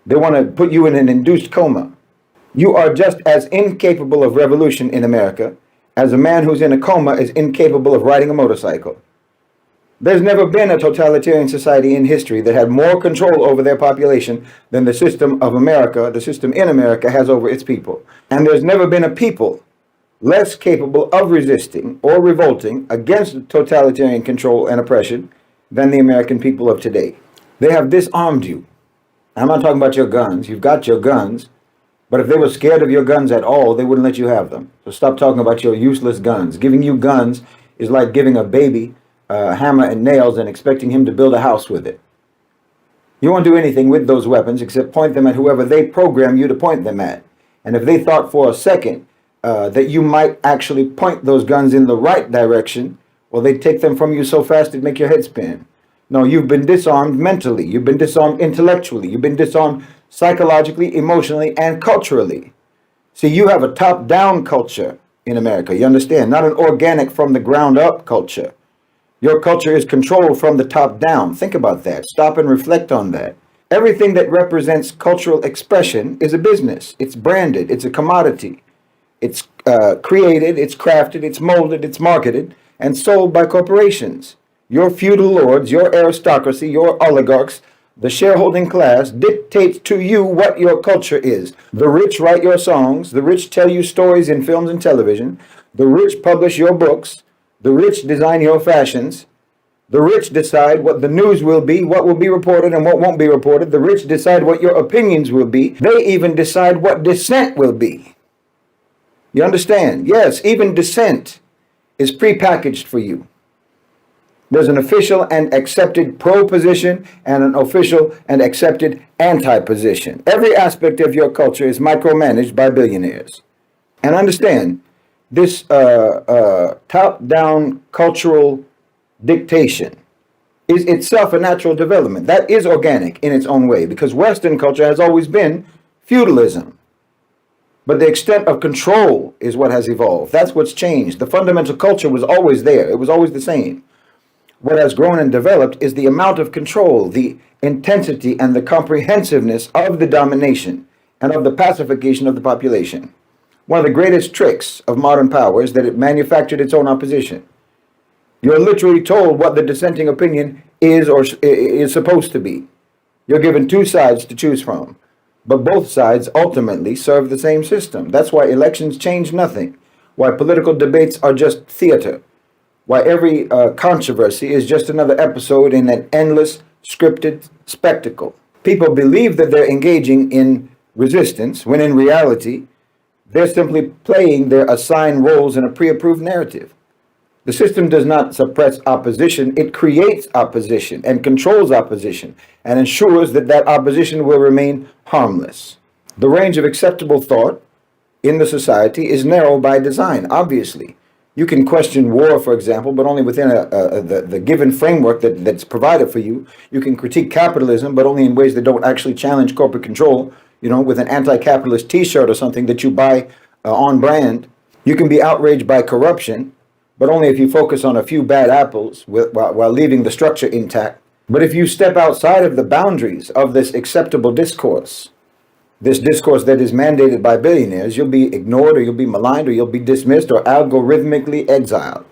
They want to put you in an induced coma. You are just as incapable of revolution in America as a man who's in a coma is incapable of riding a motorcycle. There's never been a totalitarian society in history that had more control over their population than the system of America, the system in America, has over its people. And there's never been a people less capable of resisting or revolting against totalitarian control and oppression than the American people of today. They have disarmed you. I'm not talking about your guns. You've got your guns. But if they were scared of your guns at all, they wouldn't let you have them. So stop talking about your useless guns. Giving you guns is like giving a baby hammer and nails and expecting him to build a house with it. You won't do anything with those weapons except point them at whoever they program you to point them at. And if they thought for a second that you might actually point those guns in the right direction, well, they'd take them from you so fast it'd make your head spin. No, you've been disarmed mentally. You've been disarmed intellectually. You've been disarmed psychologically, emotionally, and culturally. See, you have a top-down culture in America. You understand? Not an organic from the ground up culture. Your culture is controlled from the top down. Think about that. Stop and reflect on that. Everything that represents cultural expression is a business. It's branded. It's a commodity. It's created, it's crafted, it's molded, it's marketed, and sold by corporations. Your feudal lords, your aristocracy, your oligarchs, the shareholding class dictates to you what your culture is. The rich write your songs. The rich tell you stories in films and television. The rich publish your books. The rich design your fashions. The rich decide what the news will be, what will be reported and what won't be reported. The rich decide what your opinions will be. They even decide what dissent will be. You understand? Yes, even dissent is prepackaged for you. There's an official and accepted pro-position and an official and accepted anti-position. Every aspect of your culture is micromanaged by billionaires. And understand, this top-down cultural dictation is itself a natural development. That is organic in its own way, because Western culture has always been feudalism. But the extent of control is what has evolved. That's what's changed. The fundamental culture was always there. It was always the same. What has grown and developed is the amount of control, the intensity, and the comprehensiveness of the domination and of the pacification of the population. One of the greatest tricks of modern power is that it manufactured its own opposition. You're literally told what the dissenting opinion is or is supposed to be. You're given two sides to choose from, but both sides ultimately serve the same system. That's why elections change nothing, why political debates are just theater, why every controversy is just another episode in an endless scripted spectacle. People believe that they're engaging in resistance, when in reality, they're simply playing their assigned roles in a pre-approved narrative. The system does not suppress opposition, it creates opposition and controls opposition and ensures that that opposition will remain harmless. The range of acceptable thought in the society is narrow by design, obviously. You can question war, for example, but only within the given framework that's provided for you. You can critique capitalism, but only in ways that don't actually challenge corporate control, with an anti-capitalist t-shirt or something that you buy on brand. You can be outraged by corruption, but only if you focus on a few bad apples while leaving the structure intact. But if you step outside of the boundaries of this acceptable discourse, this discourse that is mandated by billionaires, you'll be ignored or you'll be maligned or you'll be dismissed or algorithmically exiled.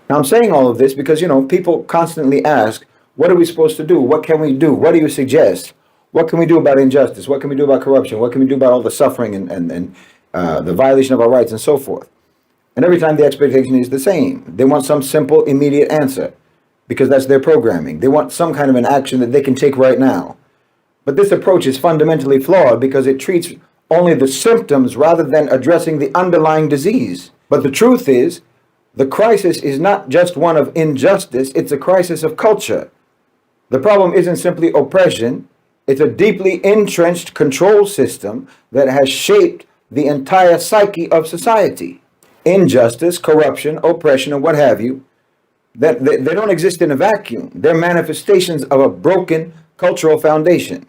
Now, I'm saying all of this because, people constantly ask, what are we supposed to do? What can we do? What do you suggest? What can we do about injustice? What can we do about corruption? What can we do about all the suffering and the violation of our rights and so forth? And every time the expectation is the same. They want some simple, immediate answer because that's their programming. They want some kind of an action that they can take right now. But this approach is fundamentally flawed because it treats only the symptoms rather than addressing the underlying disease. But the truth is, the crisis is not just one of injustice, it's a crisis of culture. The problem isn't simply oppression, it's a deeply entrenched control system that has shaped the entire psyche of society. Injustice, corruption, oppression, and what have you, that they don't exist in a vacuum. They're manifestations of a broken cultural foundation.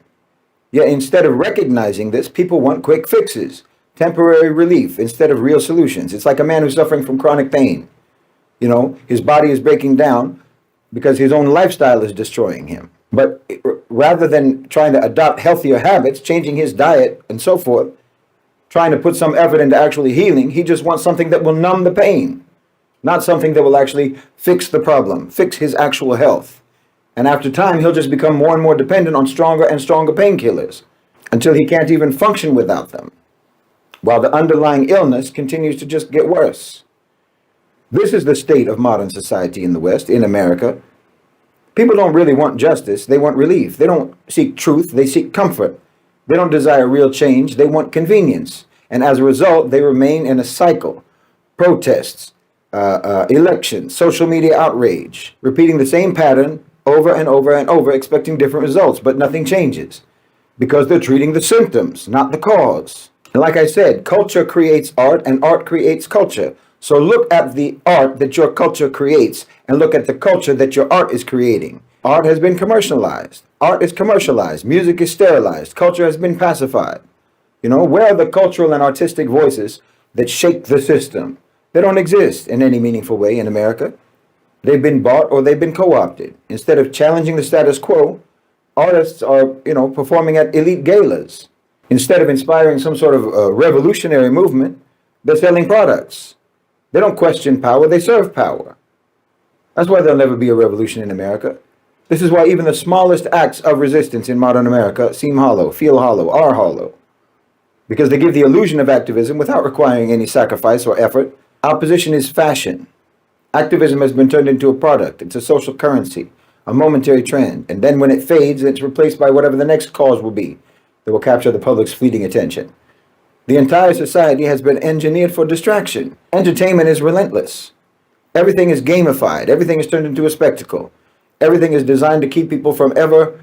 Yet instead of recognizing this, people want quick fixes, temporary relief instead of real solutions. It's like a man who's suffering from chronic pain. His body is breaking down because his own lifestyle is destroying him. But rather than trying to adopt healthier habits, changing his diet and so forth, trying to put some effort into actually healing, he just wants something that will numb the pain, not something that will actually fix the problem, fix his actual health. And after time, he'll just become more and more dependent on stronger and stronger painkillers until he can't even function without them, while the underlying illness continues to just get worse. This is the state of modern society in the West, in America. People don't really want justice. They want relief. They don't seek truth. They seek comfort. They don't desire real change. They want convenience. And as a result, they remain in a cycle. Protests, elections, social media outrage, repeating the same pattern over and over and over, expecting different results, but nothing changes because they're treating the symptoms, not the cause. And like I said, culture creates art and art creates culture. So look at the art that your culture creates and look at the culture that your art is creating. Art has been commercialized. Art is commercialized. Music is sterilized. Culture has been pacified. You know, where are the cultural and artistic voices that shake the system? They don't exist in any meaningful way in America. They've been bought or they've been co-opted. Instead of challenging the status quo, artists are, performing at elite galas. Instead of inspiring some sort of revolutionary movement, they're selling products. They don't question power, they serve power. That's why there'll never be a revolution in America. This is why even the smallest acts of resistance in modern America seem hollow, feel hollow, are hollow. Because they give the illusion of activism without requiring any sacrifice or effort. Opposition is fashion. Activism has been turned into a product. It's a social currency, a momentary trend. And then when it fades, it's replaced by whatever the next cause will be that will capture the public's fleeting attention. The entire society has been engineered for distraction. Entertainment is relentless. Everything is gamified. Everything is turned into a spectacle. Everything is designed to keep people from ever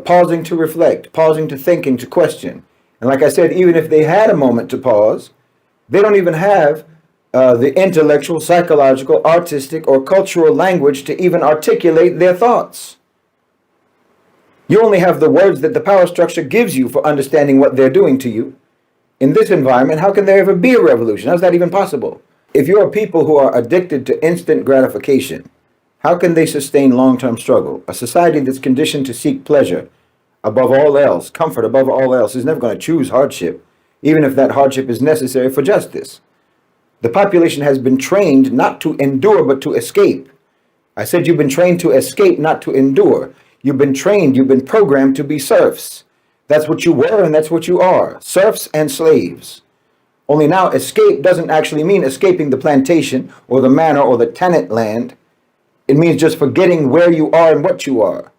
pausing to reflect, pausing to think and to question. And like I said, even if they had a moment to pause, they don't even have the intellectual, psychological, artistic, or cultural language to even articulate their thoughts. You only have the words that the power structure gives you for understanding what they're doing to you. In this environment, how can there ever be a revolution? How's that even possible? If you're people who are addicted to instant gratification, how can they sustain long-term struggle? A society that's conditioned to seek pleasure above all else, comfort above all else, is never going to choose hardship, even if that hardship is necessary for justice. The population has been trained not to endure, but to escape. I said you've been trained to escape, not to endure. You've been trained, you've been programmed to be serfs. That's what you were and that's what you are, serfs and slaves. Only now escape doesn't actually mean escaping the plantation or the manor or the tenant land. It means just forgetting where you are and what you are.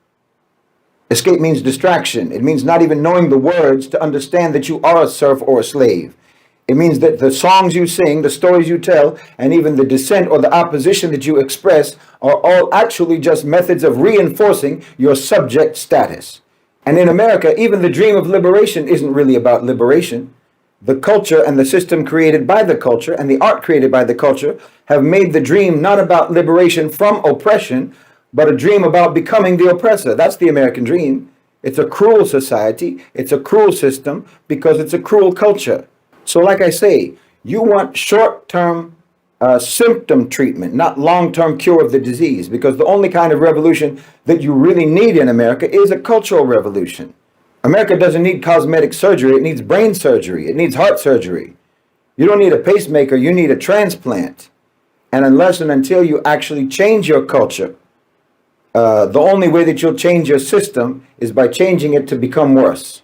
Escape means distraction. It means not even knowing the words to understand that you are a serf or a slave. It means that the songs you sing, the stories you tell, and even the dissent or the opposition that you express are all actually just methods of reinforcing your subject status. And in America, even the dream of liberation isn't really about liberation. The culture and the system created by the culture and the art created by the culture have made the dream not about liberation from oppression, but a dream about becoming the oppressor. That's the American dream. It's a cruel society. It's a cruel system because it's a cruel culture. So like I say, you want short-term symptom treatment, not long-term cure of the disease, because the only kind of revolution that you really need in America is a cultural revolution. America doesn't need cosmetic surgery. It needs brain surgery. It needs heart surgery. You don't need a pacemaker. You need a transplant. And unless and until you actually change your culture, the only way that you'll change your system is by changing it to become worse.